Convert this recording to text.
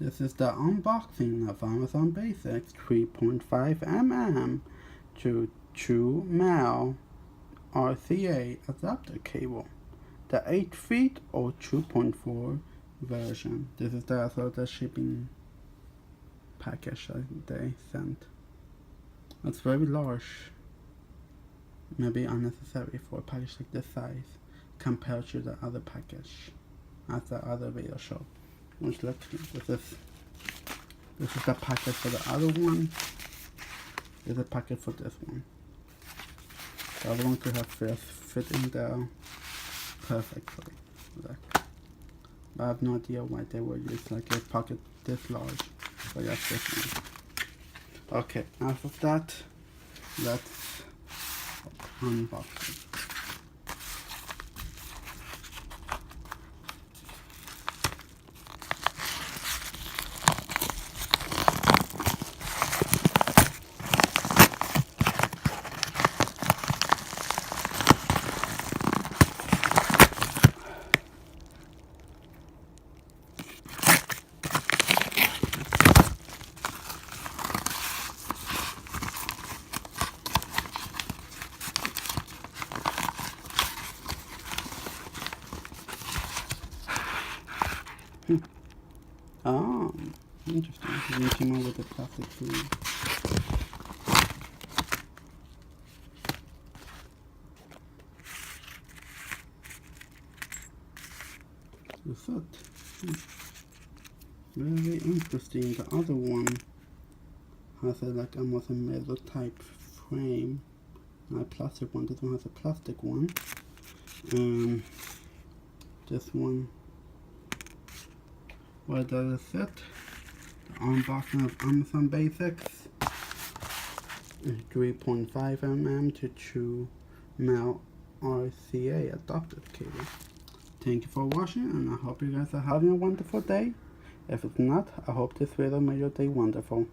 This is the unboxing of Amazon Basics 3.5mm to 2mm RCA adapter cable. The 8 feet or 2.4 version. This is the shipping package that they sent. It's very large. Maybe unnecessary for a package like this size compared to the other package as the other video showed. Which look, this is the packet for the other one. This is the packet for this one. The other one could have fit in there perfectly. Look. I have no idea why they would use like a pocket this large for just this one. Okay, enough of that. Let's unbox it. Oh, interesting. You came out with a plastic sleeve. What's that? Very interesting. The other one has like almost a metal type frame. Not a plastic one. This one has a plastic one. This one. What does it? The unboxing of Amazon Basics 3.5mm to 2mm RCA adapter cable. Thank you for watching, and I hope you guys are having a wonderful day. If it's not, I hope this video made your day wonderful.